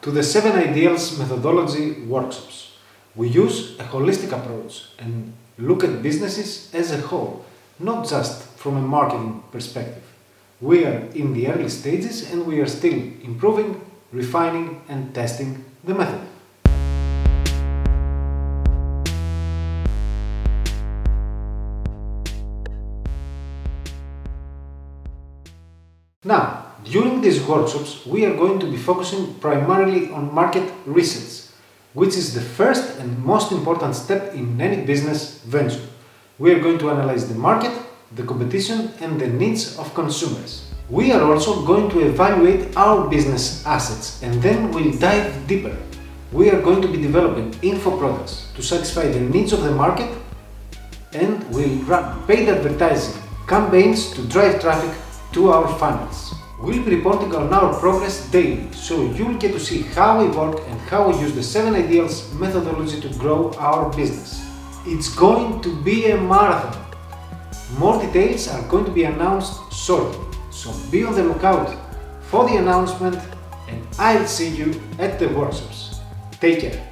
to the 7 Ideals methodology workshops. We use a holistic approach and look at businesses as a whole, not just from a marketing perspective. We are in the early stages and we are still improving, refining and testing the method. Now, during these workshops, we are going to be focusing primarily on market research, which is the first and most important step in any business venture. We are going to analyze the market, the competition, and the needs of consumers. We are also going to evaluate our business assets, and then we'll dive deeper. We are going to be developing info products to satisfy the needs of the market, and we'll run paid advertising campaigns to drive traffic to our funnels. We'll be reporting on our progress daily, so you'll get to see how we work and how we use the 7 Ideals methodology to grow our business. It's going to be a marathon. More details are going to be announced shortly, so be on the lookout for the announcement and I'll see you at the workshops. Take care.